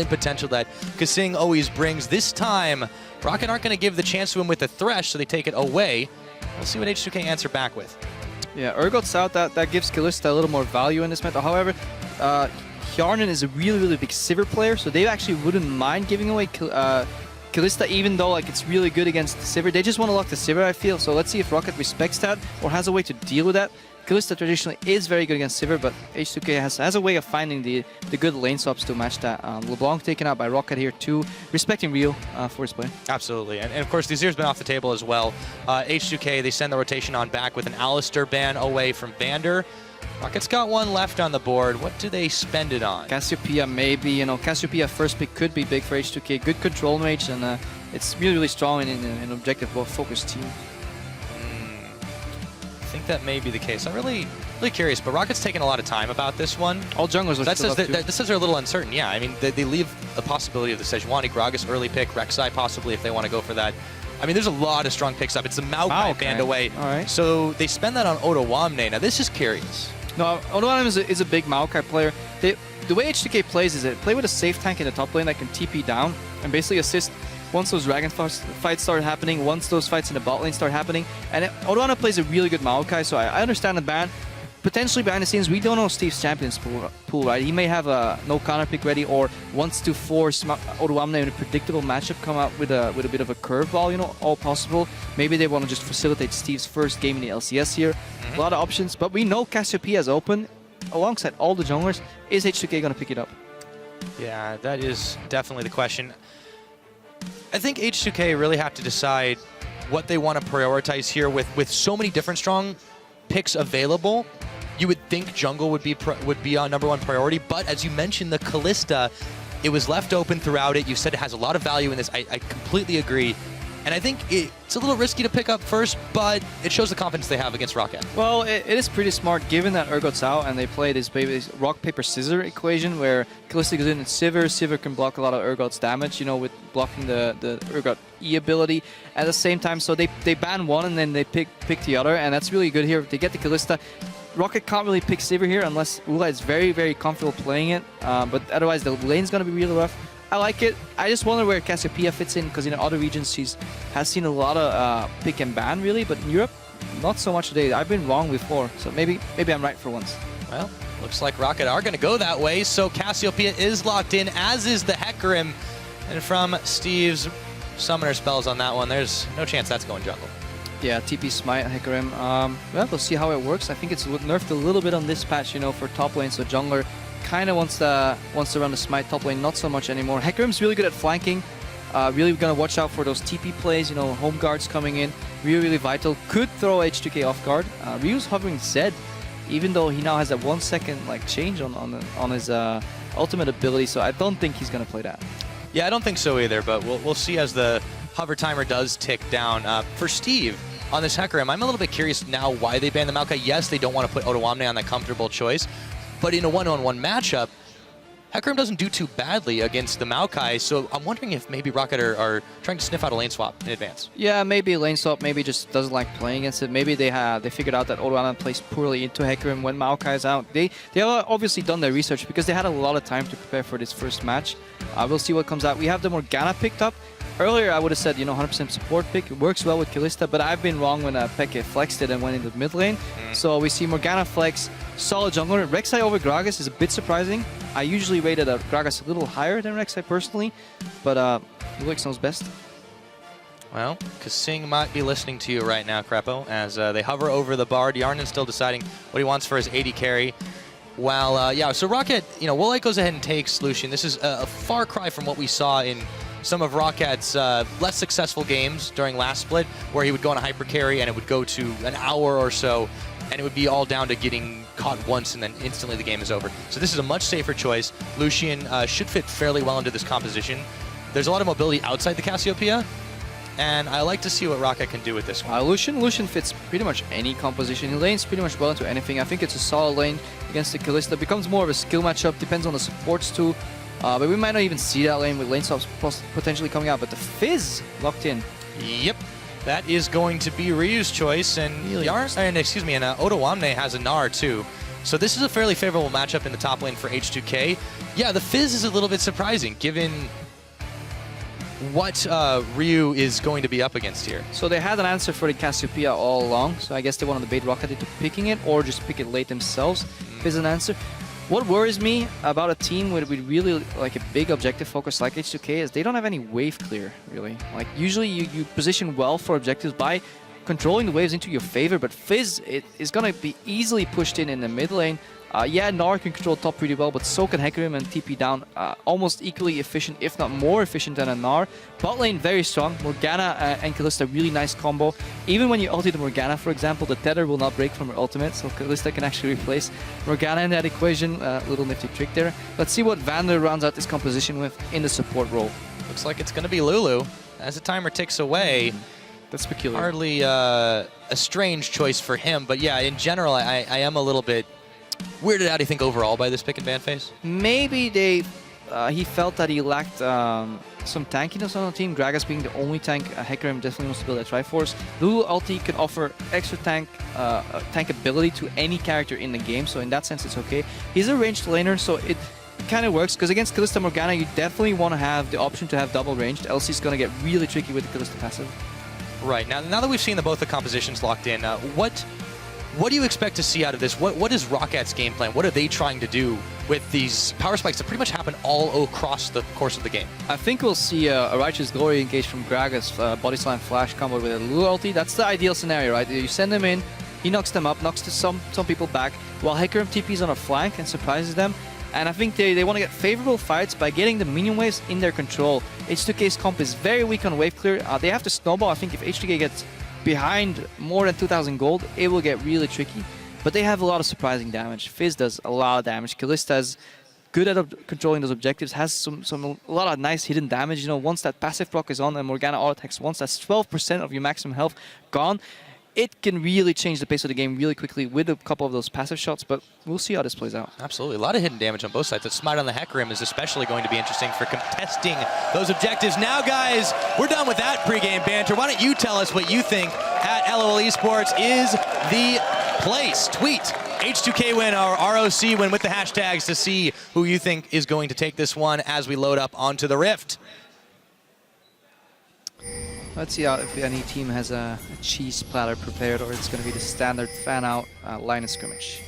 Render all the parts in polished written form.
potential that Kasing always brings. This time, ROCCAT aren't going to give the chance to him with the Thresh, so they take it away. We'll see what H2K answer back with. Yeah, Urgot's out. That gives Kalista a little more value in this meta. However, Hjarnan is a really big Sivir player, so they actually wouldn't mind giving away Kalista, even though like it's really good against the Sivir. They just want to lock the Sivir, I feel. So let's see if ROCCAT respects that or has a way to deal with that. Kalista traditionally is very good against Sivir, but H2K has a way of finding the good lane swaps to match that. LeBlanc taken out by ROCCAT here too, respecting Rio for his play. Absolutely, and of course, Azir's been off the table as well. H2K, they send the rotation on back with an Alistar ban away from Vander. ROCCAT's got one left on the board. What do they spend it on? Cassiopeia maybe, you know, Cassiopeia first pick could be big for H2K. Good control mage, and it's really strong in an objective-focused team. I think that may be the case. I'm really curious, but ROCCAT's taken a lot of time about this one. All junglers are that says they're a little uncertain. Yeah, I mean, they leave the possibility of the Sejuani Gragas early pick, Rek'Sai possibly if they want to go for that. I mean, there's a lot of strong picks up. It's the Maokai band away. All right. So they spend that on Ottawamne. Now, this is curious. No, Ottawamne is a big Maokai player. The way H2K plays is they play with a safe tank in the top lane that can TP down and basically assist once those Dragon fights start happening, once those fights in the bot lane start happening. And Ottawamne plays a really good Maokai, so I understand the ban. Potentially behind the scenes, we don't know Steve's champions pool, right? He may have a no counter pick ready or wants to force Ottawamne in a predictable matchup, come out with a bit of a curveball, you know, all possible. Maybe they want to just facilitate Steve's first game in the LCS here. A lot of options, but we know Cassiopeia is open. Alongside all the junglers, is H2K going to pick it up? Yeah, that is definitely the question. I think H2K really have to decide what they want to prioritize here with so many different strong picks available. You would think jungle would be on #1 priority, but as you mentioned, the Kalista, it was left open throughout it. You said it has a lot of value in this. I completely agree. And I think it's a little risky to pick up first, but it shows the confidence they have against ROCCAT. Well, it is pretty smart given that Urgot's out and they play this rock, paper, scissors equation where Kalista goes in and Sivir can block a lot of Urgot's damage, you know, with blocking the Urgot E ability at the same time. So they ban one and then they pick the other, and that's really good here. They get the Kalista. ROCCAT can't really pick Sivir here unless Ula is very comfortable playing it, but otherwise the lane's going to be really rough. I like it. I just wonder where Cassiopeia fits in, because in other regions she has seen a lot of pick and ban really, but in Europe, not so much today. I've been wrong before, so maybe I'm right for once. Well, looks like ROCCAT are going to go that way, so Cassiopeia is locked in, as is the Hecarim. And from Steve's summoner spells on that one, there's no chance that's going jungle. Yeah, TP Smite, Hecarim. Well, we'll see how it works. I think it's nerfed a little bit on this patch, you know, for top lane, so jungler kind of wants to run the Smite top lane, not so much anymore. Hecarim's really good at flanking. Really gonna watch out for those TP plays, you know, home guards coming in. Really vital. Could throw H2K off guard. Ryu's hovering Zed, even though he now has that 1 second like change on his ultimate ability. So I don't think he's gonna play that. Yeah, I don't think so either. But we'll see as the hover timer does tick down. For Steve on this Hecarim, I'm a little bit curious now why they banned the Maokai. Yes, they don't want to put Ottawamne on that comfortable choice. But in a one-on-one matchup, Hecarim doesn't do too badly against the Maokai, so I'm wondering if maybe ROCCAT are trying to sniff out a lane swap in advance. Yeah, maybe a lane swap, maybe just doesn't like playing against it. Maybe they figured out that Ottawamne plays poorly into Hecarim when Maokai is out. They have obviously done their research because they had a lot of time to prepare for this first match. We'll see what comes out. We have the Morgana picked up. Earlier, I would have said, you know, 100% support pick. It works well with Kalista, but I've been wrong when Peke flexed it and went into the mid lane. So we see Morgana flex, solid jungler. Rek'Sai over Gragas is a bit surprising. I usually rated Gragas a little higher than Rek'Sai personally, but Ulix knows best. Well, Kasing might be listening to you right now, Crepo, as they hover over the Bard. Hjarnan's still deciding what he wants for his AD carry. Well, yeah, so ROCCAT, you know, Woolite goes ahead and takes Lucian. This is a far cry from what we saw in some of ROCCAT's less successful games during last split, where he would go on a hyper carry and it would go to an hour or so, and it would be all down to getting caught once and then instantly the game is over. So this is a much safer choice. Lucian should fit fairly well into this composition. There's a lot of mobility outside the Cassiopeia, and I like to see what ROCCAT can do with this one. Lucian fits pretty much any composition. He lanes pretty much well into anything. I think it's a solid lane against the Kalista. It becomes more of a skill matchup, depends on the supports too. But we might not even see that lane with lane swaps potentially coming out. But the Fizz locked in. Yep, that is going to be Ryu's choice, and Ottawamne has a Gnar too. So this is a fairly favorable matchup in the top lane for H2K. Yeah, the Fizz is a little bit surprising given what Ryu is going to be up against here. So they had an answer for the Cassiopeia all along, so I guess they wanted to bait ROCCAT into picking it or just pick it late themselves. Fizz an answer. What worries me about a team with really like a big objective focus like H2K is they don't have any wave clear, really. Like usually you position well for objectives by controlling the waves into your favor, but Fizz is going to be easily pushed in the mid lane. Yeah, Gnar can control top pretty well, but so can Hecarim and TP down. Almost equally efficient, if not more efficient than a Gnar. Bot lane very strong. Morgana and Kalista, really nice combo. Even when you ulti the Morgana, for example, the tether will not break from her ultimate, so Kalista can actually replace Morgana in that equation. Little nifty trick there. Let's see what Vander rounds out this composition with in the support role. Looks like it's going to be Lulu. As the timer ticks away, that's peculiar. Hardly a strange choice for him, but yeah, in general, I am a little bit weirded out, I think, overall by this pick and ban phase. Maybe he felt that he lacked some tankiness on the team. Gragas being the only tank, Hecarim definitely wants to build a Triforce. Lulu ulti can offer extra tank ability to any character in the game, so in that sense it's okay. He's a ranged laner, so it kind of works, because against Kalista Morgana you definitely want to have the option to have double ranged. LC is going to get really tricky with the Kalista passive. Right, now that we've seen both the compositions locked in, what do you expect to see out of this? What is ROCCAT's game plan? What are they trying to do with these power spikes that pretty much happen all across the course of the game? I think we'll see a Righteous Glory engage from Gragas, body slam flash combo with a Lulu ulti. That's the ideal scenario, right? You send them in, he knocks them up, knocks some people back, while Hecarim TPs on a flank and surprises them. And I think they want to get favorable fights by getting the minion waves in their control. H2K's comp is very weak on wave clear. They have to snowball. I think if H2K gets behind more than 2,000 gold, it will get really tricky. But they have a lot of surprising damage. Fizz does a lot of damage. Kalista is good at controlling those objectives, has a lot of nice hidden damage. You know, once that passive proc is on and Morgana auto attacks once, that's 12% of your maximum health gone. It can really change the pace of the game really quickly with a couple of those passive shots, but we'll see how this plays out. Absolutely. A lot of hidden damage on both sides. The smite on the Hecarim is especially going to be interesting for contesting those objectives. Now, guys, we're done with that pregame banter. Why don't you tell us what you think at LOL Esports is the place? Tweet H2K win or ROC win with the hashtags to see who you think is going to take this one as we load up onto the Rift. Let's see if any team has a cheese platter prepared, or it's going to be the standard fan-out line of scrimmage.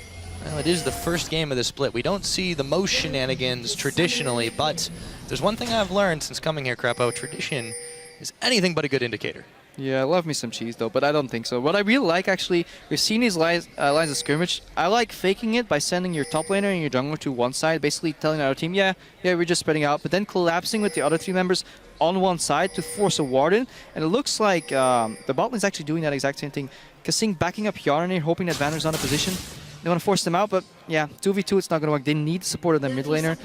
Well, it is the first game of the split. We don't see the most shenanigans traditionally, but there's one thing I've learned since coming here, Crepo. Tradition is anything but a good indicator. Yeah, I love me some cheese, though, but I don't think so. What I really like, actually, we've seen these lines of scrimmage. I like faking it by sending your top laner and your jungler to one side, basically telling our team, yeah, we're just spreading out, but then collapsing with the other three members on one side to force a ward in. And it looks like the bot lane is actually doing that exact same thing. Kasing backing up Yarn here, hoping that Vander's on a position. They want to force them out, but yeah, 2v2, it's not going to work. They need the support of their mid laner.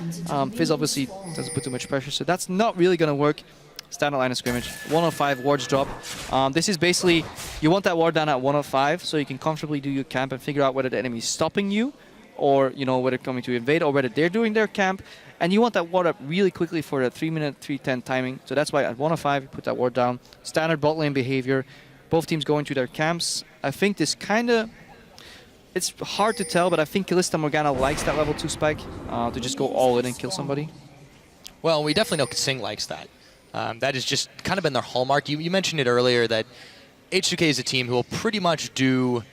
Fizz obviously doesn't put too much pressure, so that's not really going to work. Standard line of scrimmage. 105 wards drop. This is basically, you want that ward down at 105 so you can comfortably do your camp and figure out whether the enemy is stopping you, or you know, whether coming to invade, or whether they're doing their camp. And you want that ward up really quickly for a 3-minute, 3:10 timing. So that's why at 105 you put that ward down. Standard bot lane behavior. Both teams going to their camps. I think this kind of, it's hard to tell, but I think Kalista Morgana likes that level 2 spike to just go all in and kill somebody. Well, we definitely know Kasing likes that. That has just kind of been their hallmark. You mentioned it earlier that H2K is a team who will pretty much do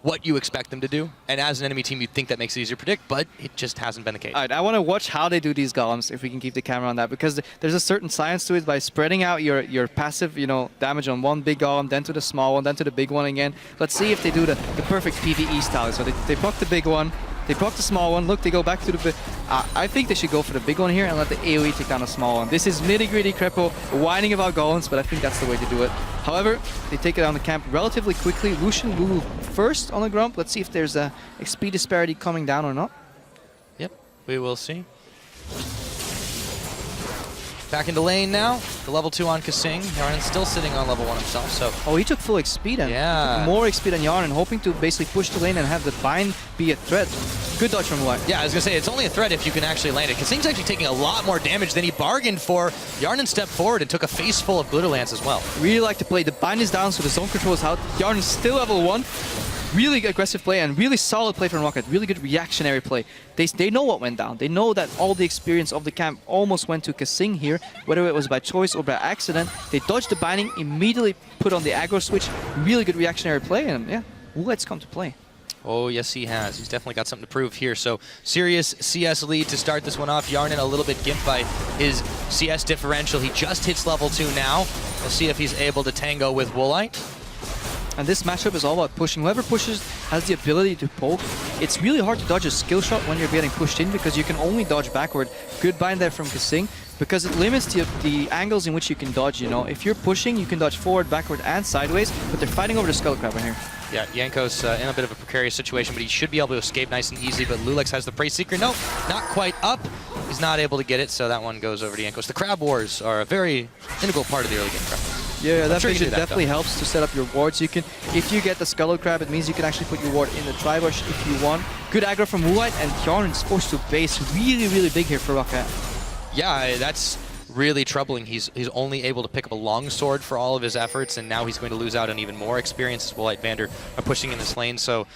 what you expect them to do. And as an enemy team, you'd think that makes it easier to predict, but it just hasn't been the case. All right, I want to watch how they do these golems, if we can keep the camera on that, because there's a certain science to it by spreading out your passive, you know, damage on one big golem, then to the small one, then to the big one again. Let's see if they do the perfect PvE style. So they proc the big one, they proc the small one. Look, they go back to the big. I think they should go for the big one here and let the AoE take down the small one. This is nitty-gritty Crepo whining about golems, but I think that's the way to do it. However, they take it down the camp relatively quickly. Lucian Lulu first on the grump. Let's see if there's a XP disparity coming down or not. Yep, we will see. Back into lane now. The level 2 on Kasing. Yarnen's still sitting on level 1 himself, so... Oh, he took full XP then. Yeah. More XP than Yarnen, hoping to basically push the lane and have the bind be a threat. Good dodge from White. Yeah, I was going to say, it's only a threat if you can actually land it. Kasing's actually taking a lot more damage than he bargained for. Yarnen stepped forward and took a face full of Glitter Lance as well. Really like to play. The bind is down, so the zone control is out. Yarnen's still level 1. Really aggressive play and really solid play from ROCCAT. Really good reactionary play. They know what went down. They know that all the experience of the camp almost went to Kasing here, whether it was by choice or by accident. They dodged the binding, immediately put on the aggro switch. Really good reactionary play, and yeah, Woolite's come to play. Oh, yes, he has. He's definitely got something to prove here. So, serious CS lead to start this one off. Yarnin a little bit gimped by his CS differential. He just hits level 2 now. We'll see if he's able to tango with Woolite. And this matchup is all about pushing. Whoever pushes has the ability to poke. It's really hard to dodge a skill shot when you're getting pushed in because you can only dodge backward. Good bind there from Kasing because it limits the angles in which you can dodge, you know. If you're pushing, you can dodge forward, backward, and sideways, but they're fighting over the Skull Crab right here. Yeah, Yanko's in a bit of a precarious situation, but he should be able to escape nice and easy, but Lulex has the Prey Seeker. Nope, not quite up. He's not able to get it, so that one goes over to Yankos. The Crab Wars are a very integral part of the early game, Crab. Yeah, that vision definitely helps to set up your wards. You can, if you get the Skull Crab, it means you can actually put your ward in the Tribush if you want. Good aggro from Woolite, and Yarnin's forced to base really, really big here for ROCCAT. Yeah, that's really troubling. He's only able to pick up a longsword for all of his efforts, and now he's going to lose out on even more experience as Woolite Vander are pushing in this lane. So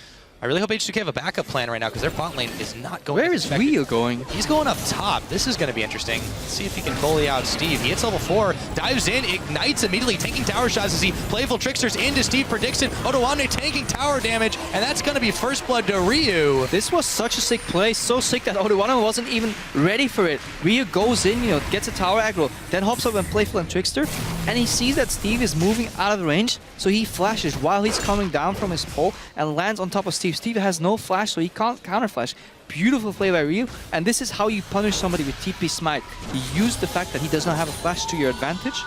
I really hope H2K have a backup plan right now because their bot lane is not going. Where is Ryu going? He's going up top. This is going to be interesting. Let's see if he can bully out Steve. He hits level 4, dives in, ignites immediately, taking tower shots as he playful tricksters into Steve Prediction. Otowane taking tower damage, and that's going to be first blood to Ryu. This was such a sick play, so sick that Otowane wasn't even ready for it. Ryu goes in, you know, gets a tower aggro, then hops up and playful and trickster, and he sees that Steve is moving out of the range, so he flashes while he's coming down from his pole and lands on top of Steve. Steve has no flash, so he can't counter flash. Beautiful play by Ryu, and this is how you punish somebody with TP Smite. You use the fact that he does not have a flash to your advantage,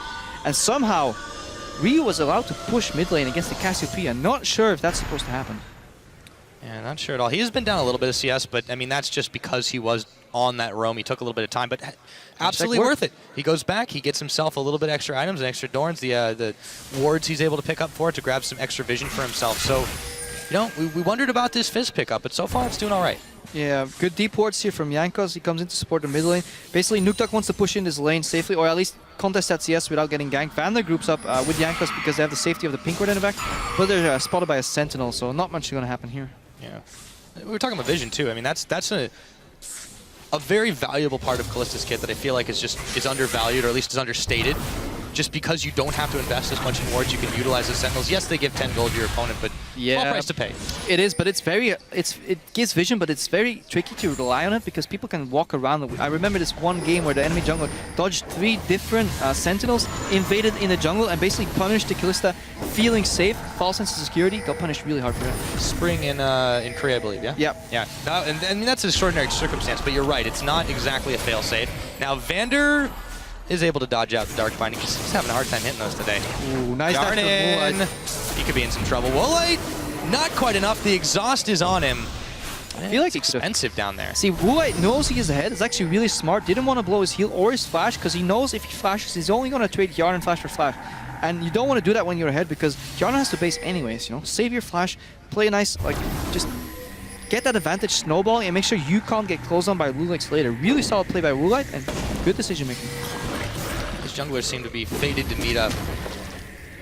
and somehow Ryu was allowed to push mid lane against the Cassiopeia. Not sure if that's supposed to happen. Yeah, not sure at all. He has been down a little bit of CS, but I mean, that's just because he was on that roam. He took a little bit of time, but absolutely worth it. He goes back, he gets himself a little bit extra items and extra Dorns, the wards he's able to pick up for it to grab some extra vision for himself. So, you know, we wondered about this Fizz pickup, but so far it's doing all right. Yeah, good deep wards here from Yankos. He comes in to support the mid lane. Basically, Nuktak wants to push in this lane safely, or at least contest that CS without getting ganked. Vander groups up with Yankos because they have the safety of the pink ward in the back, but they're spotted by a Sentinel, so not much is going to happen here. Yeah, we were talking about vision too. I mean, that's a very valuable part of Callista's kit that I feel like is undervalued, or at least is understated. Just because you don't have to invest as much in wards, you can utilize the Sentinels. Yes, they give 10 gold to your opponent, but small price to pay. It is, but it gives vision, but it's very tricky to rely on it because people can walk around. I remember this one game where the enemy jungler dodged 3 different Sentinels, invaded in the jungle, and basically punished the Callista, feeling safe. False sense of security, got punished really hard for that. Spring in Korea, I believe, yeah? Yep. Yeah. And I mean, that's an extraordinary circumstance, but you're right. It's not exactly a fail-safe. Now, Vander is able to dodge out the Dark Binding because he's having a hard time hitting those today. Ooh, nice dive from Woolite. He could be in some trouble. Woolite, not quite enough. The exhaust is on him. I feel like it's expensive down there. See, Woolite knows he is ahead. It's actually really smart. Didn't want to blow his heal or his flash because he knows if he flashes, he's only going to trade Yarn and flash for flash. And you don't want to do that when you're ahead because Yarn has to base anyways, you know. Save your flash, play nice, like, just get that advantage snowballing and make sure you can't get closed on by Lulex later. Really solid play by Woolite and good decision making. Junglers seem to be fated to meet up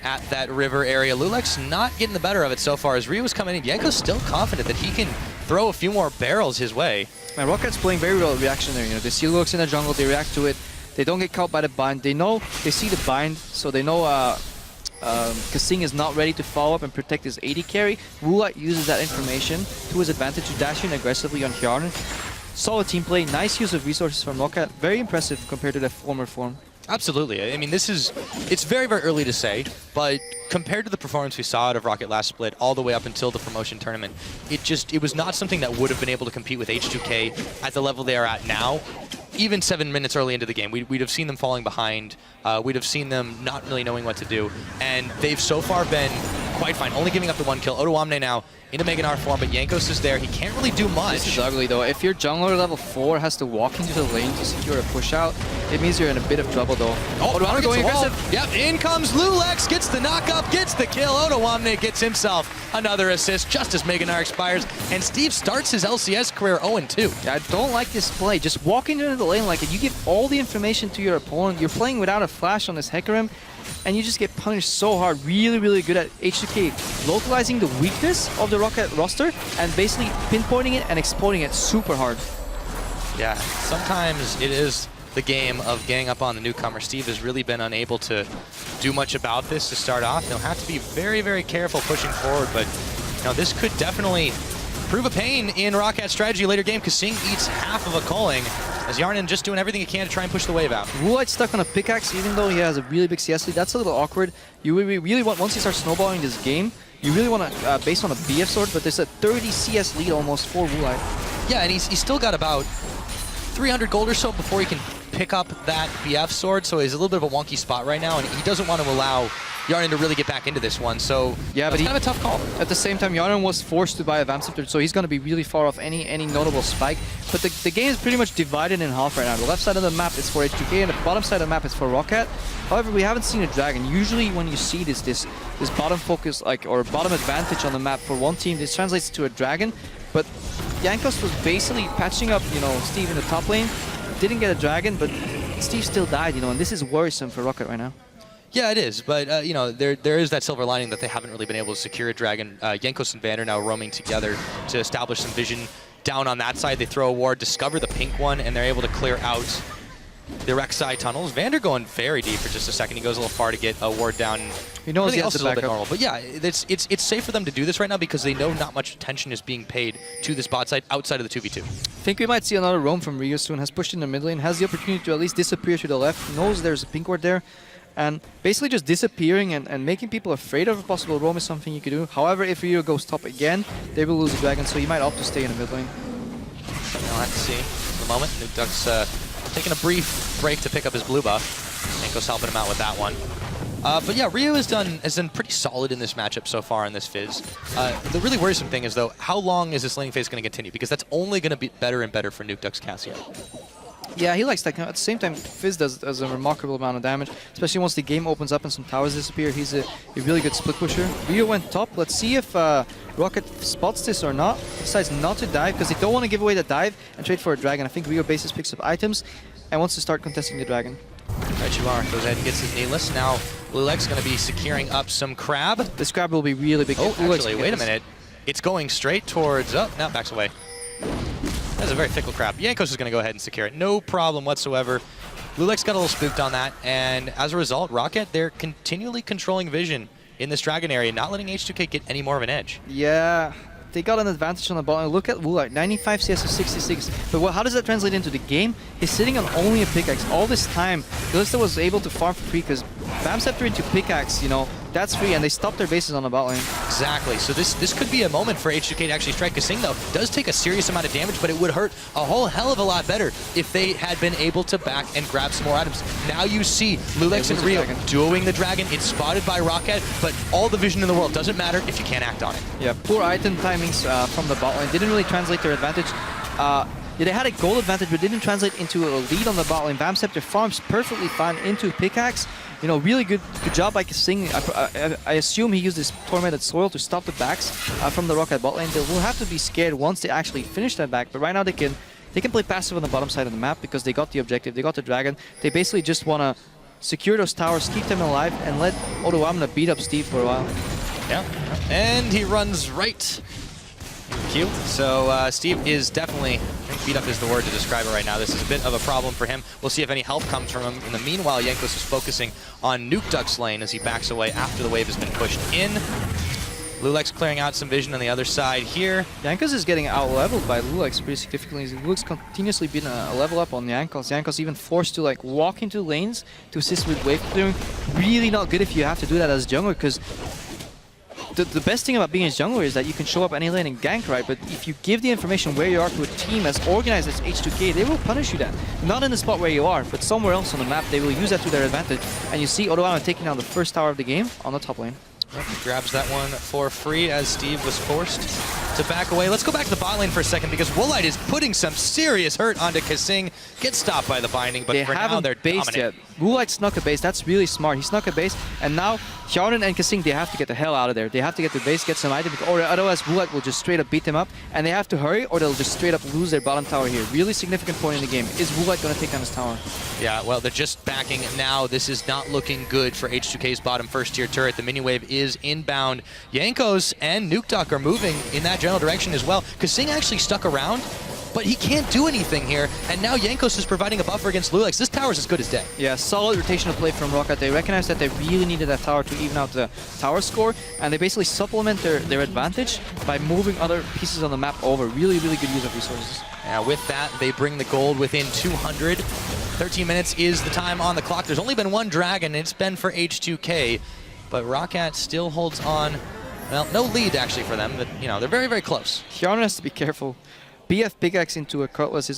at that river area. Lulex not getting the better of it so far as Ryu was coming in. Yanko's still confident that he can throw a few more barrels his way. And ROCCAT's playing very well reactionary. You know, they see Lulex in the jungle, they react to it. They don't get caught by the bind. They know, they see the bind, so they know Kasing is not ready to follow up and protect his AD carry. Woolite uses that information to his advantage to dash in aggressively on Hjarn. Solid team play, nice use of resources from ROCCAT. Very impressive compared to their former form. Absolutely. I mean, it's very, very early to say, but compared to the performance we saw out of ROCCAT last split, all the way up until the promotion tournament, it was not something that would have been able to compete with H2K at the level they are at now. Even 7 minutes early into the game, we'd have seen them falling behind. We'd have seen them not really knowing what to do, and they've so far been quite fine, only giving up the 1 kill. Otoamne now into Meganar form, but Yankos is there. He can't really do much. This is ugly though. If your jungler level 4 has to walk into the lane to secure a push out, it means you're in a bit of trouble though. Oh, Otoamne going aggressive. Yep, in comes Lulex, gets the knock-up, gets the kill. Otoamne gets himself another assist just as Meganar expires, and Steve starts his LCS career 0-2. I don't like this play. Just walking into the lane like it, you give all the information to your opponent. You're playing without a flash on this Hecarim, and you just get punished so hard. Really, really good at H2K localizing the weakness of the ROCCAT roster and basically pinpointing it and exploiting it super hard. Yeah, sometimes it is the game of getting up on the newcomer. Steve has really been unable to do much about this to start off. They'll have to be very, very careful pushing forward, but you know, this could definitely prove a pain in ROCCAT's strategy later game, because Sing eats half of a culling as Yarnan just doing everything he can to try and push the wave out. Woolite's stuck on a pickaxe even though he has a really big CS lead. That's a little awkward. You really want, once you start snowballing this game, you really want to base on a BF sword, but there's a 30 CS lead almost for Woolite. Yeah, and he's still got about 300 gold or so before he can pick up that BF sword, so he's a little bit of a wonky spot right now, and he doesn't want to allow Yarnan to really get back into this one, so yeah, but it's kind of a tough call. At the same time, Yarnan was forced to buy a Vamp Scepter, so he's going to be really far off any notable spike. But the game is pretty much divided in half right now. The left side of the map is for H2K, and the bottom side of the map is for ROCCAT. However, we haven't seen a dragon. Usually, when you see this bottom focus, or bottom advantage on the map for one team, this translates to a dragon. But Jankos was basically patching up, Steve in the top lane. Didn't get a dragon, but Steve still died, and this is worrisome for ROCCAT right now. Yeah, it is, but there is that silver lining that they haven't really been able to secure a dragon. Jankos and Vander now roaming together to establish some vision down on that side. They throw a ward, discover the pink one, and they're able to clear out the ROCCAT tunnels. Vander going very deep for just a second. He goes a little far to get a ward down. He knows he has else to is a little bit back up. normal. But yeah, it's safe for them to do this right now because they know not much attention is being paid to this bot side outside of the 2v2. I think we might see another roam from Rio soon. Has pushed in the mid lane, has the opportunity to at least disappear to the left, knows there's a pink ward there, and basically just disappearing and making people afraid of a possible roam is something you could do. However, if Rio goes top again, they will lose the dragon, so he might opt to stay in the mid lane. We'll have to see for the moment. NukeDuck's taking a brief break to pick up his blue buff. Janko's helping him out with that one. But yeah, Rio has done pretty solid in this matchup so far in this Fizz. The really worrisome thing is, though, how long is this laning phase going to continue? Because that's only going to be better and better for NukeDuck's Cassian. Yeah, he likes that. At the same time, Fizz does a remarkable amount of damage, especially once the game opens up and some towers disappear. He's a really good split pusher. Rio went top. Let's see if ROCCAT spots this or not. He decides not to dive because they don't want to give away the dive and trade for a dragon. I think Rio bases picks up items and wants to start contesting the dragon. Right, you are. Goes ahead and gets his needless. Now, Lulex going to be securing up some crab. This crab will be really big. Oh, actually, wait a minute. It's going straight towards... Oh, now it backs away. That's a very fickle crab. Jankos is going to go ahead and secure it. No problem whatsoever. Lulex got a little spooked on that, and as a result, ROCCAT, they're continually controlling vision in this dragon area, not letting H2K get any more of an edge. Yeah, they got an advantage on the bottom. Look at Woolite, 95 CS to 66. But how does that translate into the game? He's sitting on only a pickaxe. All this time, Galista was able to farm for free because Vamp Scepter into pickaxe, that's free, and they stopped their bases on the bot lane. Exactly. So this could be a moment for H2K to actually strike. Because Sing, though, does take a serious amount of damage, but it would hurt a whole hell of a lot better if they had been able to back and grab some more items. Now you see Lulex and Rio doing the dragon. It's spotted by ROCCAT, but all the vision in the world doesn't matter if you can't act on it. Yeah, poor item timings from the bot lane. Didn't really translate their advantage. Yeah, they had a gold advantage, but didn't translate into a lead on the bot lane. Vamp Scepter farms perfectly fine into pickaxe. Really good job by Sing. I assume he used his tormented soil to stop the backs from the ROCCAT bot lane. They will have to be scared once they actually finish that back. But right now they can play passive on the bottom side of the map because they got the objective. They got the dragon. They basically just want to secure those towers, keep them alive, and let Odoamna beat up Steve for a while. Yeah, and he runs right. Q. So Steve is definitely, I think beat up is the word to describe it right now. This is a bit of a problem for him. We'll see if any help comes from him. In the meanwhile, Jankos is focusing on NukeDuck's lane as he backs away after the wave has been pushed in. Lulex clearing out some vision on the other side here. Jankos is getting out-leveled by Lulex pretty significantly. Lulex continuously been a level up on Jankos. Jankos even forced to walk into lanes to assist with wave clearing. Really not good if you have to do that as jungler, because the best thing about being a jungler is that you can show up any lane and gank, right? But if you give the information where you are to a team as organized as H2K, they will punish you that. Not in the spot where you are, but somewhere else on the map, they will use that to their advantage. And you see Odoamna taking down the first tower of the game on the top lane. Yep, he grabs that one for free as Steve was forced to to back away. Let's go back to the bot lane for a second because Woolite is putting some serious hurt onto Kasing. Gets stopped by the binding, but for now they're based dominant. yet. Woolite snuck a base. That's really smart. He snuck a base, and now Hjarnan and Kasing, they have to get the hell out of there. They have to get the base, get some item, or otherwise Woolite will just straight up beat them up, and they have to hurry, or they'll just straight up lose their bottom tower here. Really significant point in the game. Is Woolite going to take down his tower? Yeah, well, they're just backing now. This is not looking good for H2K's bottom first-tier turret. The mini wave is inbound. Jankos and Nukeduck are moving in that general direction as well. Kasing actually stuck around, but he can't do anything here, and now Jankos is providing a buffer against Lulix. This tower is as good as dead. Yeah, solid rotational play from ROCCAT. They recognize that they really needed that tower to even out the tower score, and they basically supplement their advantage by moving other pieces on the map over. Really, really good use of resources. Yeah, with that, they bring the gold within 200. 13 minutes is the time on the clock. There's only been one dragon, and it's been for H2K, but ROCCAT still holds on. Well, no lead actually for them, but you know, they're very, very close. Hjarnan has to be careful. BF pickaxe into a Cutlass is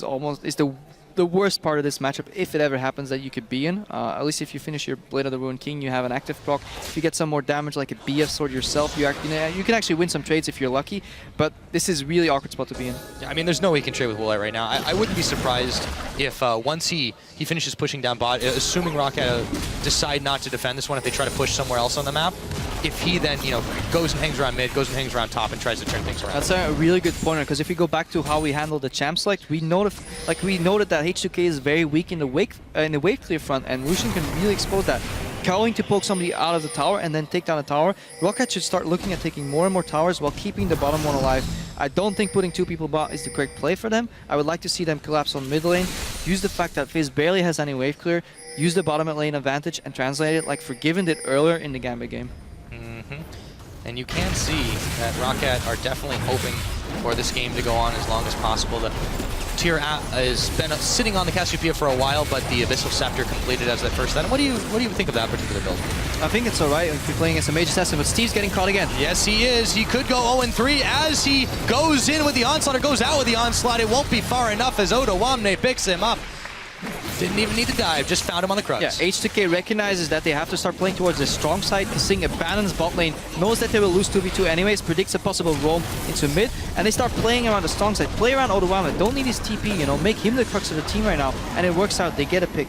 the worst part of this matchup, if it ever happens, that you could be in. At least if you finish your Blade of the Ruined King, you have an active proc. If you get some more damage like a BF sword yourself, you can actually win some trades if you're lucky, but this is really awkward spot to be in. Yeah, I mean, there's no way he can trade with Woolite right now. I wouldn't be surprised if once he finishes pushing down bot, assuming ROCCAT decide not to defend this one if they try to push somewhere else on the map, if he then, you know, goes and hangs around mid, goes and hangs around top and tries to turn things around. That's a really good pointer, because if we go back to how we handled the champ select, we noted that H2K is very weak in the wave clear front, and Lucian can really expose that. Going to poke somebody out of the tower and then take down a tower. ROCCAT should start looking at taking more and more towers while keeping the bottom one alive. I don't think putting two people bot is the correct play for them. I would like to see them collapse on mid lane, use the fact that Fizz barely has any wave clear, use the bottom lane advantage and translate it like Forgiven did earlier in the Gambit game. And you can see that ROCCAT are definitely hoping for this game to go on as long as possible. The tier has been sitting on the Cassiopeia for a while, but the Abyssal Scepter completed as that first item. What do you think of that particular build? I think it's alright if you're playing against a mage assassin, but Steve's getting caught again. Yes, he is. He could go 0-3 as he goes in with the onslaught or goes out with the onslaught. It won't be far enough as Oda picks him up. Didn't even need to dive, just found him on the crux. Yeah, H2K recognizes that they have to start playing towards the strong side. Kasing abandons bot lane, knows that they will lose 2v2 anyways, predicts a possible roam into mid, and they start playing around the strong side. Play around Oda. Don't need his TP, you know, make him the crux of the team right now, and it works out. They get a pick.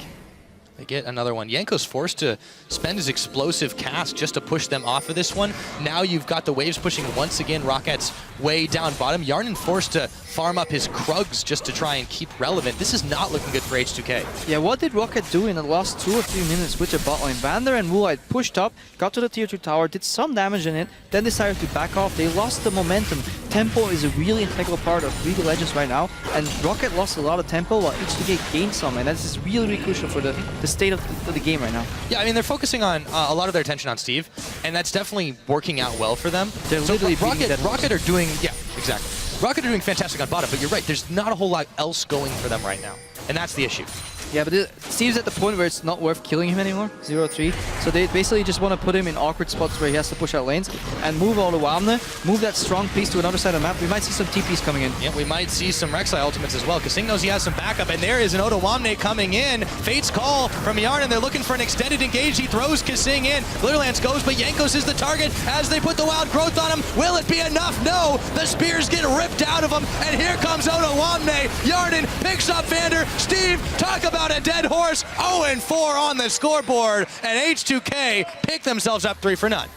They get another one. Yanko's forced to spend his explosive cast just to push them off of this one. Now you've got the waves pushing once again ROCCAT's way down bottom. Hjarnan forced to farm up his Krugs just to try and keep relevant. This is not looking good for H2K. Yeah, what did ROCCAT do in the last 2 or 3 minutes with the bot lane? Vander and Woolite pushed up, got to the tier 2 tower, did some damage in it, then decided to back off. They lost the momentum. Tempo is a really integral part of League of Legends right now, and ROCCAT lost a lot of tempo while H2K gained some, and this is really, really crucial for the state of the game right now. Yeah, I mean, they're focusing on a lot of their attention on Steve, and that's definitely working out well for them. They're literally ROCCAT are doing, yeah, exactly. ROCCAT are doing fantastic on bottom, but you're right, there's not a whole lot else going for them right now, and that's the issue. Yeah, but Steve's at the point where it's not worth killing him anymore, 0-3. So they basically just want to put him in awkward spots where he has to push out lanes and move all the Wamna, move that strong piece to another side of the map. We might see some TPs coming in. Yeah, we might see some Rek'Sai ultimates as well. Kasing knows he has some backup, and there is an Oda Wamne coming in. Fate's call from Hjarnan. They're looking for an extended engage. He throws Kasing in. Glitterlance goes, but Jankos is the target as they put the wild growth on him. Will it be enough? No. The spears get ripped out of him, and here comes Oda Wamne. Hjarnan picks up Vander. Steve, talk about a dead horse. 0-4 on the scoreboard, and H2K pick themselves up 3-0.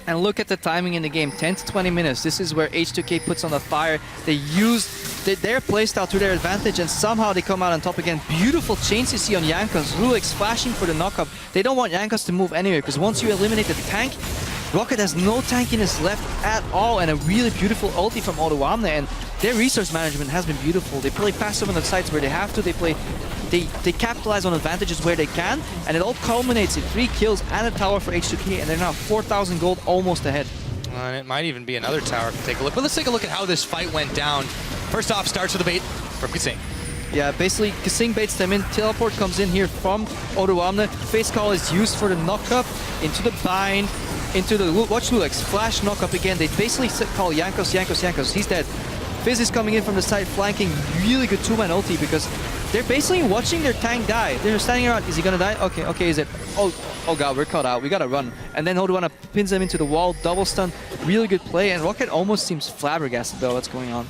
And look at the timing in the game, 10 to 20 minutes. This is where H2K puts on the fire. They use their playstyle to their advantage, and somehow they come out on top again. Beautiful chains you see on Jankos. Rulix flashing for the knockup. They don't want Jankos to move anywhere, because once you eliminate the tank, ROCCAT has no tankiness left at all, and a really beautiful ulti from Oda, and their resource management has been beautiful. They play passive on the sites where they have to. They capitalize on advantages where they can, and it all culminates in 3 kills and a tower for H2K, and they're now 4,000 gold almost ahead. And it might even be another tower if you take a look. But let's take a look at how this fight went down. First off, starts with a bait from Kasing. Yeah, basically Kasing baits them in. Teleport comes in here from Oda. Face call is used for the knockup into the bind, into the watch Lulix. Flash knockup again. They basically call Jankos. He's dead. Fizz is coming in from the side, flanking. Really good 2-man ulti because they're basically watching their tank die. They're standing around. Is he gonna die? Okay, okay, is it? Oh god, we're caught out. We gotta run. And then H2K pins them into the wall, double stun. Really good play, and ROCCAT almost seems flabbergasted though what's going on.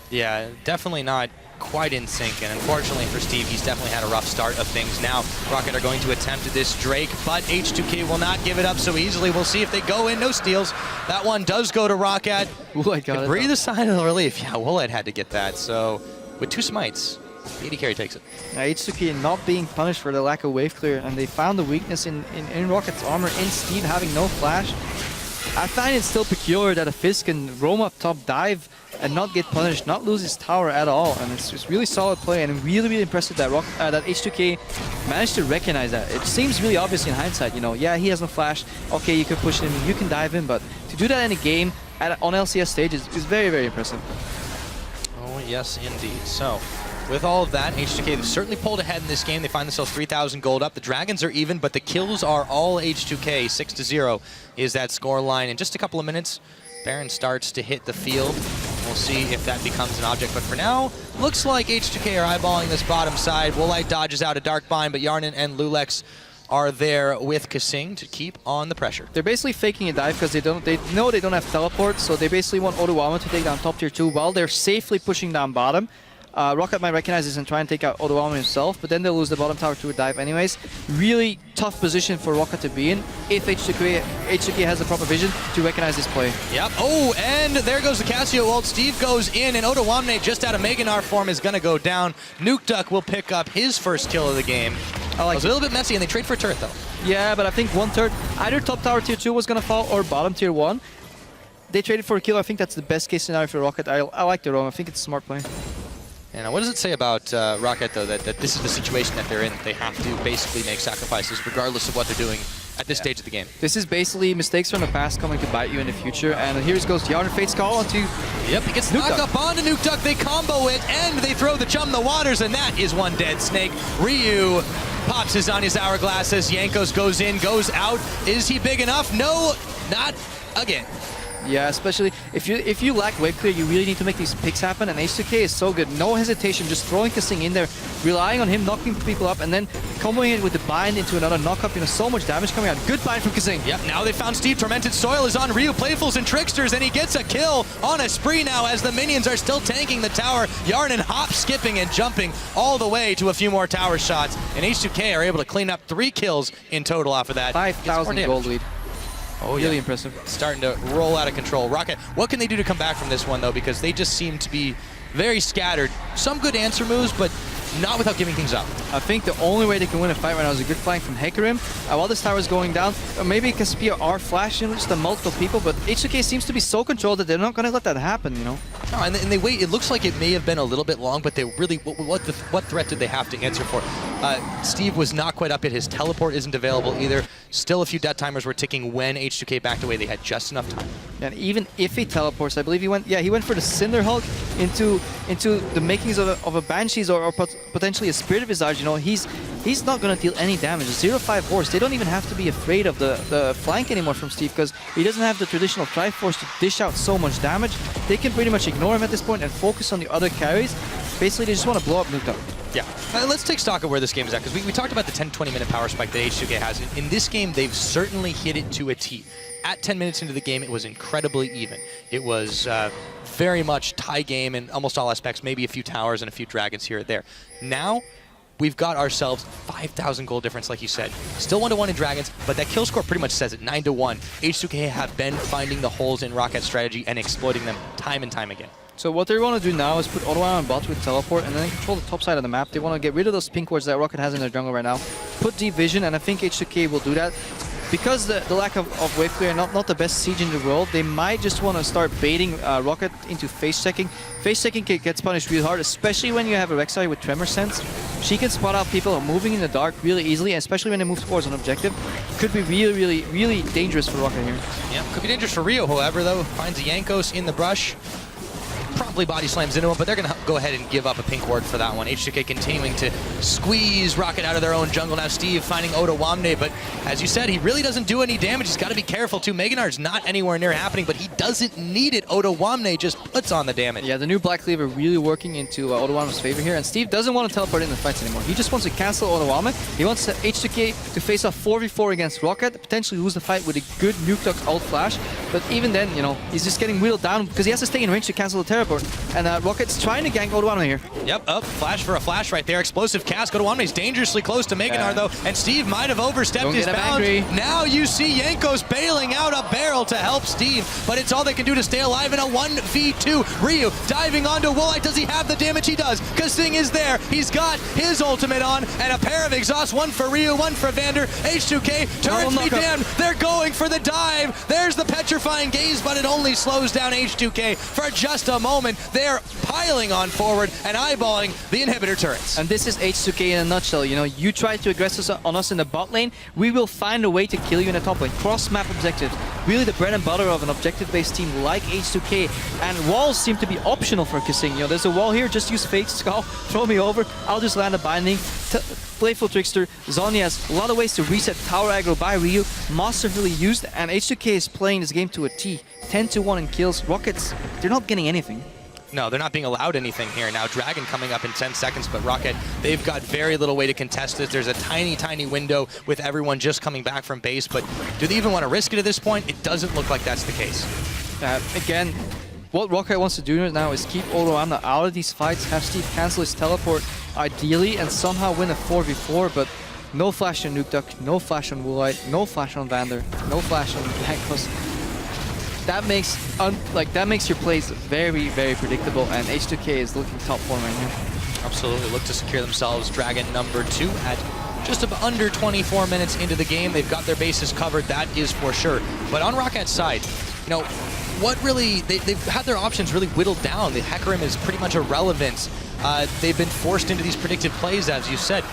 Yeah, definitely not quite in sync, and unfortunately for Steve, he's definitely had a rough start of things. Now, ROCCAT are going to attempt this Drake, but H2K will not give it up so easily. We'll see if they go in. No steals. That one does go to ROCCAT. Woolite got it. Breathe a sigh of relief. Yeah, Woolite had to get that. So, with 2 smites, the AD carry takes it. H2K not being punished for the lack of wave clear, and they found the weakness in ROCCAT's armor, in Steve having no flash. I find it still peculiar that a Fizz can roam up top, dive, and not get punished, not lose his tower at all. And it's just really solid play, and really, really impressive that that H2K managed to recognize that. It seems really obvious in hindsight, you know, yeah, he has no flash, okay, you can push him, you can dive him, but to do that in a game on LCS stage is very, very impressive. Oh, yes, indeed. So, with all of that, H2K have certainly pulled ahead in this game. They find themselves 3,000 gold up. The Dragons are even, but the kills are all H2K. 6-0 is that score line. In just a couple of minutes, Baron starts to hit the field. We'll see if that becomes an object, but for now, looks like H2K are eyeballing this bottom side. Woolite dodges out a Dark Bind, but Yarnan and Lulex are there with Kasing to keep on the pressure. They're basically faking a dive because they know they don't have teleport, so they basically want H2K to take down top tier 2 while they're safely pushing down bottom. ROCCAT might recognize this and try and take out H2K himself, but then they'll lose the bottom tower to a dive anyways. Really tough position for ROCCAT to be in if H2K has the proper vision to recognize this play. Yep. Oh, and there goes the Casio ult. Steve goes in, and H2K just out of Meganar form is going to go down. Nukeduck will pick up his first kill of the game. It was a little bit messy, and they trade for a turret, though. Yeah, but I think 1/3, either top tower tier 2 was going to fall or bottom tier 1. They traded for a kill. I think that's the best case scenario for ROCCAT. I like the roam. I think it's a smart play. And what does it say about ROCCAT, though, that this is the situation that they're in? They have to basically make sacrifices regardless of what they're doing at this stage of the game. This is basically mistakes from the past coming to bite you in the future. And here it goes, Yarnan Fate's call onto... Yep, he gets knocked up onto Nukeduck. They combo it, and they throw the chum in the waters, and that is one dead snake. Ryu pops his Zanya's Hourglass as Jankos goes in, goes out. Is he big enough? No, not again. Yeah, especially if you lack wave clear, you really need to make these picks happen, and H2K is so good. No hesitation, just throwing Kasing in there, relying on him knocking people up, and then comboing it with the bind into another knockup. You know, so much damage coming out. Good bind from Kasing. Yep, now they found Steve. Tormented Soil is on Ryu, Playfuls and Tricksters, and he gets a kill on a spree now as the minions are still tanking the tower. Yarnan hop, skipping, and jumping all the way to a few more tower shots, and H2K are able to clean up 3 kills in total off of that. 5,000 gold lead. Oh, really yeah. impressive. Starting to roll out of control. ROCCAT, what can they do to come back from this one, though? Because they just seem to be very scattered. Some good answer moves, but not without giving things up. I think the only way they can win a fight right now is a good flank from Hecarim. While this tower is going down, maybe Caspia are flashing just the multiple people, but H2K seems to be so controlled that they're not going to let that happen, you know? No, and they wait. It looks like it may have been a little bit long, but they really, what threat did they have to answer for? Steve was not quite up yet. His teleport isn't available either. Still a few death timers were ticking when H2K backed away. They had just enough time. And even if he teleports, I believe he went for the Cinder Hulk into the makings of a Banshees or potentially a Spirit Visage. You know, he's not going to deal any damage. 0-5 Horse, they don't even have to be afraid of the flank anymore from Steve because he doesn't have the traditional Triforce to dish out so much damage. They can pretty much ignore him at this point and focus on the other carries. Basically, they just want to blow up Nukeduck. Yeah. Let's take stock of where this game is at, because we talked about the 10-20 minute power spike that H2K has. In this game, they've certainly hit it to a T. At 10 minutes into the game, it was incredibly even. It was very much tie game in almost all aspects, maybe a few towers and a few dragons here or there. Now, we've got ourselves 5,000 gold difference, like you said. Still 1-1 in dragons, but that kill score pretty much says it, 9-1. H2K have been finding the holes in ROCCAT's strategy and exploiting them time and time again. So what they want to do now is put H2K on bot with teleport and then control the top side of the map. They want to get rid of those pink wards that ROCCAT has in their jungle right now. Put deep vision, and I think H2K will do that. Because the lack of wave clear, not the best siege in the world, they might just want to start baiting ROCCAT into face checking. Face checking gets punished really hard, especially when you have a ROCCAT with Tremor Sense. She can spot out people moving in the dark really easily, and especially when they move towards an objective. Could be really, really dangerous for ROCCAT here. Yeah, could be dangerous for Rio, however, though. Finds a Jankos in the brush. promptly body slams into him, but they're going to go ahead and give up a pink ward for that one. H2K continuing to squeeze ROCCAT out of their own jungle. Now Steve finding Otawamne, but as you said, he really doesn't do any damage. He's got to be careful too. Meganard's not anywhere near happening, but he doesn't need it. Otawamne just puts on the damage. Yeah, the new Black Cleaver really working into Otawamne's favor here, and Steve doesn't want to teleport in the fights anymore. He just wants to cancel Otawamne. He wants H2K to face off 4v4 against ROCCAT, potentially lose the fight with a good Nuke Duck's ult flash, but even then, you know, he's just getting wheeled down because he has to stay in range to cancel the teleport, and ROCCAT's trying to gank Otawamne here. Yep, up, flash for a flash right there. Explosive cast. Otawamne's dangerously close to Meganard though, and Steve might have overstepped his bounds. Now you see Jankos bailing out a barrel to help Steve, but it's all they can do to stay alive in a 1v2. Ryu diving onto Woolite. Does he have the damage? He does, because Sing is there. He's got his ultimate on, and a pair of exhausts, one for Ryu, one for Vander. H2K, turrets be damned. They're going for the dive. There's the petrifying gaze, but it only slows down H2K for just a moment. They're piling on forward and eyeballing the inhibitor turrets. And this is H2K in a nutshell. You know, you try to aggress on us in the bot lane, we will find a way to kill you in the top lane. Cross-map objectives. Really the bread and butter of an objective-based team like H2K. And walls seem to be optional for Kissing. You know, there's a wall here, just use Fake Skull, throw me over, I'll just land a binding. Playful Trickster, Zhonya has a lot of ways to reset tower aggro by Ryu, masterfully used, and H2K is playing this game to a T. 10-1 in kills. ROCCAT, they're not getting anything. No, they're not being allowed anything here. Now, Dragon coming up in 10 seconds, but ROCCAT, they've got very little way to contest it. There's a tiny, tiny window with everyone just coming back from base, but do they even want to risk it at this point? It doesn't look like that's the case. Again, what ROCCAT wants to do now is keep Otawamne out of these fights, have Steve cancel his teleport ideally, and somehow win a 4v4, but no flash on Nuke Duck, no flash on Woolite, no flash on Vander, no flash on Jankos. That makes your plays very, very predictable, and H2K is looking top form right now. Absolutely, look to secure themselves Dragon number 2 at just about under 24 minutes into the game. They've got their bases covered, that is for sure. But on ROCCAT's side, you know, what really, they've had their options really whittled down. The Hecarim is pretty much irrelevant. They've been forced into these predictive plays, as you said.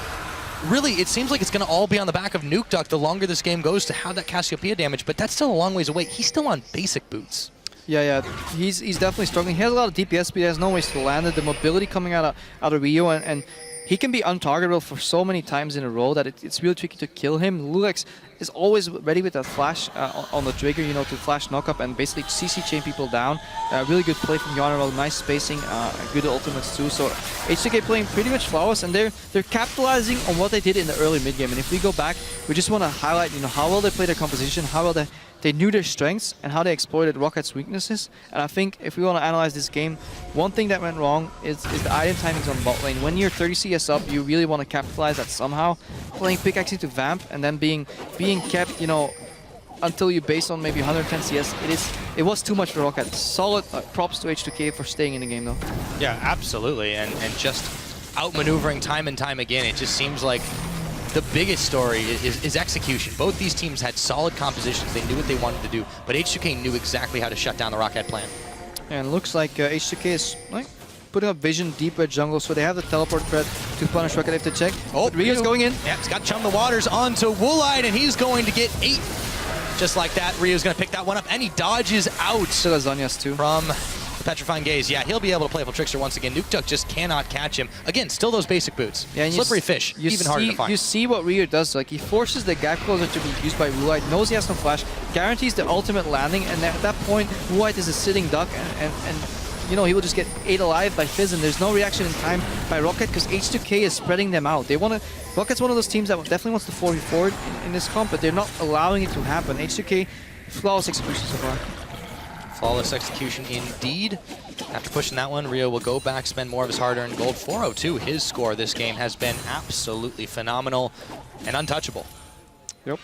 Really, it seems like it's going to all be on the back of Nuke Duck the longer this game goes to have that Cassiopeia damage, but that's still a long ways away. He's still on basic boots. Yeah, he's definitely struggling. He has a lot of DPS speed, he has no ways to land it. The mobility coming out of Rio, and he can be untargetable for so many times in a row that it's really tricky to kill him. Lulex is always ready with that flash on the trigger, you know, to flash knock up and basically CC chain people down. Really good play from Yarnarel, nice spacing, good ultimates too. So H2K playing pretty much flawless, and they're capitalizing on what they did in the early mid game. And if we go back, we just want to highlight, you know, how well they played their composition, how well they knew their strengths, and how they exploited ROCCAT's weaknesses. And I think if we want to analyze this game, one thing that went wrong is the item timings on bot lane. When you're 30 CS up, you really want to capitalize that somehow. Playing pickaxe into Vamp and then being kept, you know, until you base on maybe 110 CS, it was too much for ROCCAT. Solid props to H2K for staying in the game though. Yeah, absolutely, and just outmaneuvering time and time again. It just seems like the biggest story is execution. Both these teams had solid compositions. They knew what they wanted to do, but H2K knew exactly how to shut down the ROCCAT plan. And it looks like H2K is putting up vision deep red jungle, so they have the teleport threat to punish ROCCAT if they check. Oh, Rio's going in. Yeah, he's got Chum the Waters onto Woolite, and he's going to get 8. Just like that, Rio's going to pick that one up, and he dodges out. Still has Zhonya's too. From Petrifying Gaze. Yeah, he'll be able to Playful Trickster once again. Nuke Duck just cannot catch him. Again, still those basic boots. Yeah, and slippery fish, even harder to find. You see what Rio does. Like, he forces the gap closer to be used by Woolite, knows he has no flash, guarantees the ultimate landing, and at that point, Woolite is a sitting duck, and you know, he will just get ate alive by Fizz, and there's no reaction in time by ROCCAT because H2K is spreading them out. ROCCAT's one of those teams that definitely wants to 4v4 in this comp, but they're not allowing it to happen. H2K, flawless execution so far. Flawless execution indeed. After pushing that one, Rio will go back, spend more of his hard-earned gold. 402, his score this game has been absolutely phenomenal and untouchable. Yep.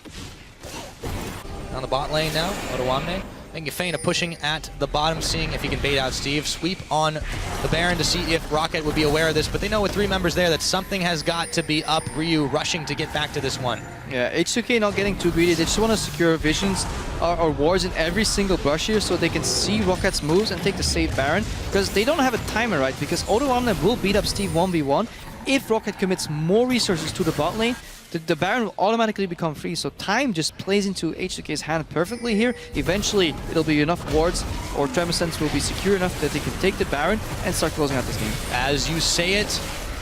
On the bot lane now, Otawamne. Making a feint of pushing at the bottom, seeing if he can bait out Steve. Sweep on the Baron to see if ROCCAT would be aware of this, but they know with 3 members there that something has got to be up. Ryu rushing to get back to this one. Yeah, H2K not getting too greedy. They just want to secure visions or wards in every single brush here so they can see ROCCAT's moves and take the safe Baron, because they don't have a timer, right? Because Otawamne will beat up Steve 1v1. If ROCCAT commits more resources to the bot lane, the Baron will automatically become free. So time just plays into H2K's hand perfectly here. Eventually, it'll be enough wards, or Tremor Sense will be secure enough that they can take the Baron and start closing out this game. As you say it,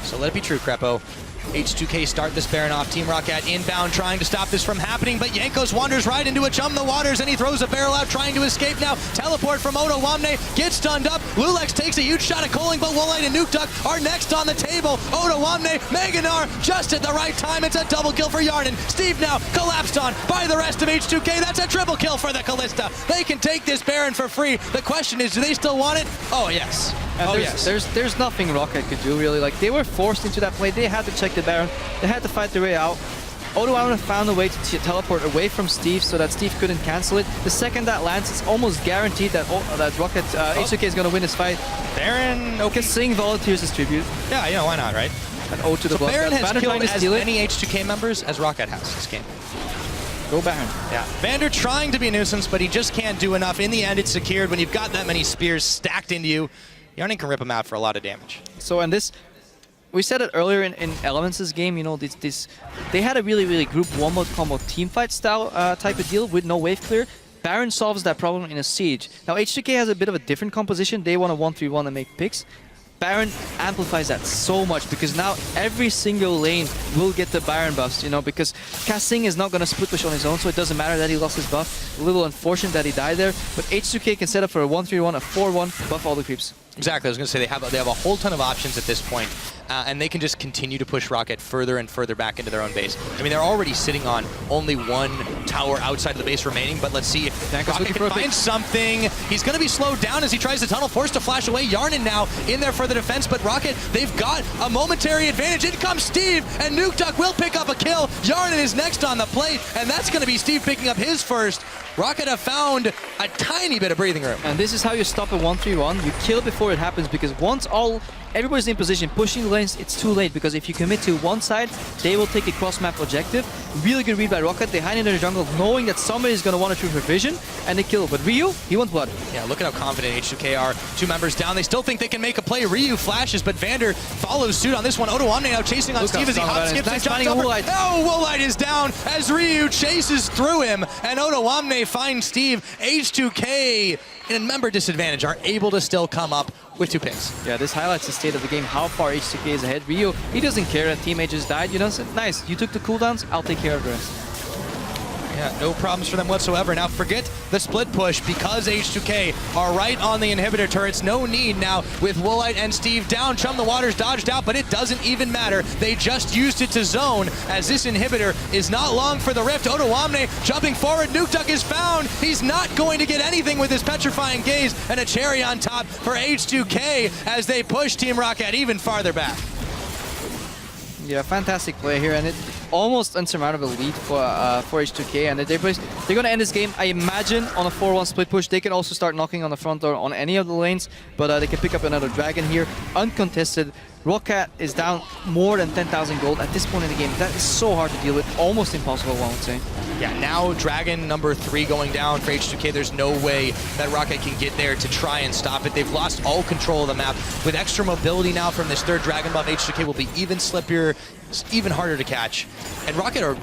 so let it be true, Crepo. H2K start this Baron off. Team ROCCAT inbound trying to stop this from happening, but Jankos wanders right into a Chum the Waters, and he throws a barrel out trying to escape now. Teleport from Ottawamne, gets stunned up. Lulex takes a huge shot at Coling, but Woolite and Nukeduck are next on the table. Ottawamne, Meganar, just at the right time. It's a double kill for Yarnan. Steve now collapsed on by the rest of H2K. That's a triple kill for the Callista. They can take this Baron for free. The question is, do they still want it? Oh, yes. And there's nothing ROCCAT could do, really. Like, they were forced into that play. They had to check the Baron. They had to fight their way out. Ottawamne found a way to teleport away from Steve so that Steve couldn't cancel it. The second that lands, it's almost guaranteed that ROCCAT H2K is going to win this fight. Baron, okay. Sing volunteers his tribute. Yeah, you know, why not, right? An O to the blood. Baron has killed as many H2K members as ROCCAT has this game. Go Baron. Yeah. Vander trying to be a nuisance, but he just can't do enough. In the end, it's secured. When you've got that many spears stacked into you, Yarnan can rip him out for a lot of damage. So, and this, we said it earlier in Elements' game, you know, they had a really group one-mode combo teamfight style type of deal with no wave clear. Baron solves that problem in a siege. Now, H2K has a bit of a different composition. They want a 1-3-1 and make picks. Baron amplifies that so much because now every single lane will get the Baron buffs, you know, because Kasing is not going to split push on his own, so it doesn't matter that he lost his buff. A little unfortunate that he died there, but H2K can set up for a 1-3-1, a 4-1, buff all the creeps. Exactly, I was going to say they have a whole ton of options at this point, and they can just continue to push ROCCAT further and further back into their own base. I mean, they're already sitting on only one tower outside of the base remaining, but let's see if ROCCAT can find something. He's going to be slowed down as he tries to tunnel, forced to flash away. Yarnan now in there for the defense, but ROCCAT, they've got a momentary advantage. In comes Steve, and Nukeduck will pick up a kill. Yarnan is next on the plate, and that's going to be Steve picking up his first. ROCCAT have found a tiny bit of breathing room. And this is how you stop a 1-3-1. You kill before it happens, because once everybody's in position pushing the lanes, it's too late, because if you commit to one side, they will take a cross-map objective. Really good read by ROCCAT. They hide in the jungle knowing that somebody's going to want to shoot for vision, and they kill. But Ryu, he wants blood. Yeah, look at how confident H2K are. 2 members down. They still think they can make a play. Ryu flashes, but Vander follows suit on this one. Ottawamne now chasing on Steve as he hop skips and jumps over. Woolite. Oh, Woolite is down as Ryu chases through him, and Ottawamne finds Steve. H2K in member disadvantage are able to still come up with 2 picks. Yeah, this highlights the state of the game, how far H2K is ahead. Ryu, he doesn't care that teammate just died, you know, so nice, you took the cooldowns, I'll take care of the rest. Yeah, no problems for them whatsoever. Now forget the split push because H2K are right on the inhibitor turrets. No need now with Woolite and Steve down. Chum the Waters dodged out, but it doesn't even matter. They just used it to zone as this inhibitor is not long for the rift. Ottawamne jumping forward. Nukeduck is found. He's not going to get anything with his petrifying gaze, and a cherry on top for H2K as they push Team ROCCAT even farther back. Yeah, fantastic play here, and it almost unsurmountable lead for H2K, and they're going to end this game, I imagine, on a 4-1 split push. They can also start knocking on the front door on any of the lanes, but they can pick up another dragon here, uncontested. ROCCAT is down more than 10,000 gold at this point in the game. That is so hard to deal with, almost impossible, one would say. Yeah, now Dragon number 3 going down for H2K. There's no way that ROCCAT can get there to try and stop it. They've lost all control of the map. With extra mobility now from this 3rd Dragon buff, H2K will be even slippier, even harder to catch. And ROCCAT are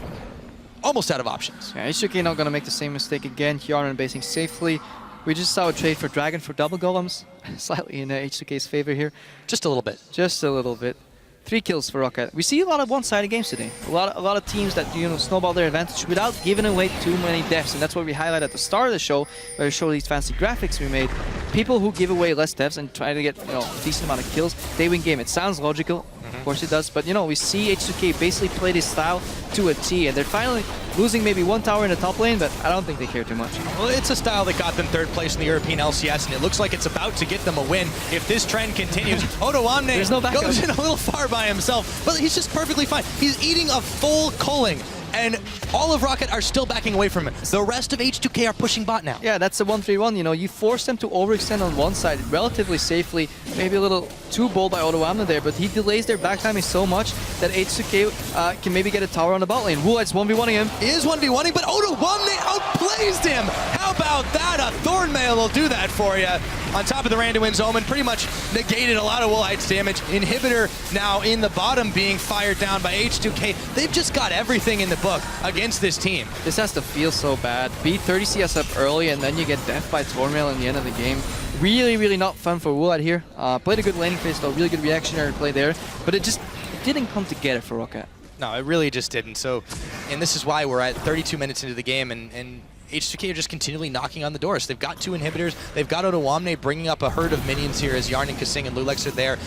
almost out of options. Yeah, H2K not going to make the same mistake again. Yarnan basing safely. We just saw a trade for Dragon for double golems, slightly in H2K's favor here. Just a little bit. Just a little bit. 3 kills for ROCCAT. We see a lot of one-sided games today. A lot of teams that, you know, snowball their advantage without giving away too many deaths, and that's what we highlight at the start of the show, where we show these fancy graphics we made. People who give away less deaths and try to get, you know, a decent amount of kills, they win game. It sounds logical, of course it does, but you know, we see H2K basically play this style to a T, and they're finally losing maybe 1 tower in the top lane, but I don't think they care too much. Well, it's a style that got them 3rd place in the European LCS, and it looks like it's about to get them a win if this trend continues. Ottawamne goes in a little far by himself, but he's just perfectly fine. He's eating a full culling, and all of ROCCAT are still backing away from him. The rest of H2K are pushing bot now. Yeah, that's a 1-3-1. You know, you force them to overextend on one side relatively safely. Maybe a little too bold by Ottawamne there, but he delays their back timing so much that H2K can maybe get a tower on the bot lane. Woolite's 1v1ing him. He is 1v1ing, but Ottawamne outplays him. How about that? A Thornmail will do that for you. on top of the Randuin's Omen, pretty much negated a lot of Woolite's damage. Inhibitor now in the bottom being fired down by H2K. They've just got everything in the book against this team. This has to feel so bad. Beat 30 CS up early and then you get death by Tormail in the end of the game. Really, really not fun for Woolite here. Played a good laning phase though, really good reactionary play there, but it didn't come together for ROCCAT. No, it really just didn't. So, and this is why we're at 32 minutes into the game, and H2K are just continually knocking on the doors. They've got 2 inhibitors. They've got Odoamne bringing up a herd of minions here as Yarn and Kasing and Lulex are there.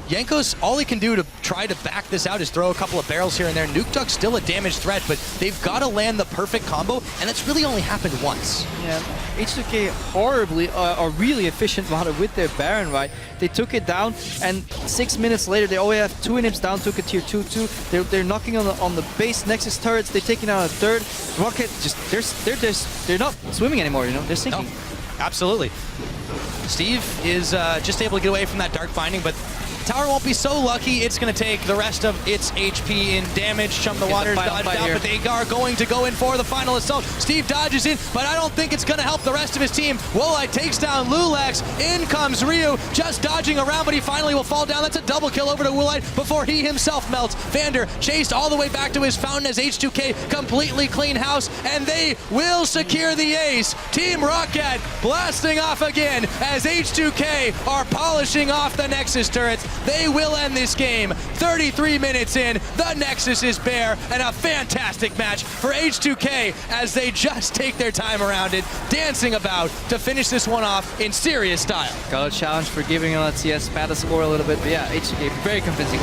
Jankos, all he can do to try to back this out is throw a couple of barrels here and there. Nuke Duck's still a damage threat, but they've got to land the perfect combo, and that's really only happened once. Yeah, H2K horribly, are really efficient rather with their Baron, right? They took it down, and 6 minutes later, they only have 2 inhibs down, took a tier 2-2. They're knocking on the base Nexus turrets, they're taking out a third. ROCCAT, they're not swimming anymore, you know, they're sinking. No, absolutely. Steve is just able to get away from that Dark Binding, but Tower won't be so lucky. It's going to take the rest of its HP in damage. Chum the Waters dodged out, but they are going to go in for the final assault. Steve dodges in, but I don't think it's going to help the rest of his team. Woolite takes down Lulex. In comes Ryu, just dodging around, but he finally will fall down. That's a double kill over to Woolite before he himself melts. Vander chased all the way back to his fountain as H2K completely clean house, and they will secure the ace. Team ROCCAT blasting off again as H2K are polishing off the Nexus turrets. They will end this game. 33 minutes in, the Nexus is bare, and a fantastic match for H2K as they just take their time around it, dancing about to finish this one off in serious style. Got a challenge for giving on LCS, spat the score a little bit, but yeah, H2K very convincing.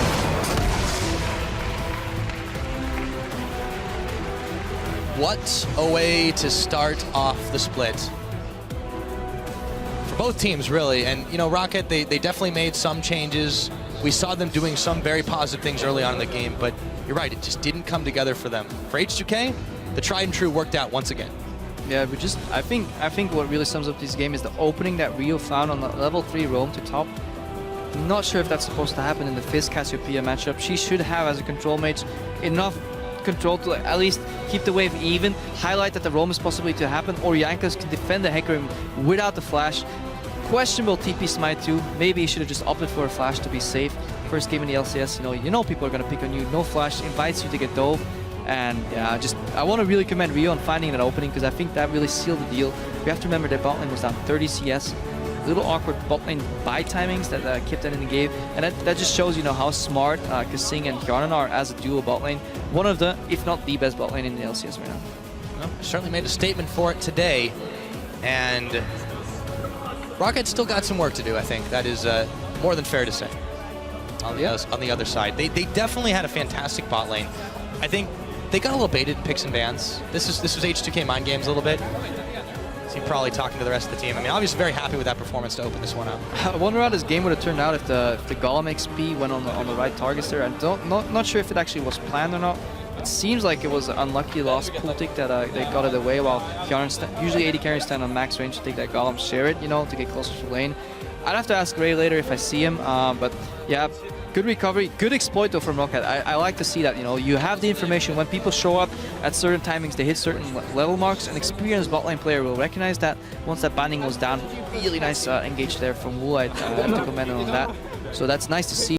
What a way to start off the split. Both teams, really, and you know, ROCCAT, they definitely made some changes. We saw them doing some very positive things early on in the game, but you're right, it just didn't come together for them. For H2K, the tried and true worked out once again. Yeah, but just I think what really sums up this game is the opening that Rio found on the level 3 roam to top. I'm not sure if that's supposed to happen in the Fizz Cassiopeia matchup. She should have, as a control mage, enough control to at least keep the wave even, highlight that the roam is possibly to happen, or Jankos can defend the Hecarim without the flash. Questionable TP smite too. Maybe he should have just opted for a flash to be safe. First game in the LCS, you know people are gonna pick on you. No flash invites you to get dove, and yeah, I want to really commend Rio on finding that opening because I think that really sealed the deal. We have to remember that bot lane was down 30 CS. Little awkward bot lane buy timings that kept that in the game, and that just shows how smart Kasing and Garena are as a duo bot lane. One of the, if not the best bot lane in the LCS right now. Well, certainly made a statement for it today, and ROCCAT still got some work to do, I think. That is more than fair to say. On the other side, they definitely had a fantastic bot lane. I think they got a little baited in picks and bans. This was H2K mind games a little bit. So you're probably talking to the rest of the team. I mean, obviously very happy with that performance to open this one up. I wonder how this game would have turned out if the Golem XP went on the right targets there. I'm not sure if it actually was planned or not. It seems like it was an unlucky lost pool tick that they got it away while usually AD carries stand on max range to take that Golem, share it, to get closer to lane. I'd have to ask Ray later if I see him, but yeah, good recovery, good exploit though from ROCCAT. I like to see that, you have the information when people show up at certain timings, they hit certain level marks. An experienced bot lane player will recognize that once that binding goes down. Really nice engage there from Woolite. I have to commend on that. So that's nice to see.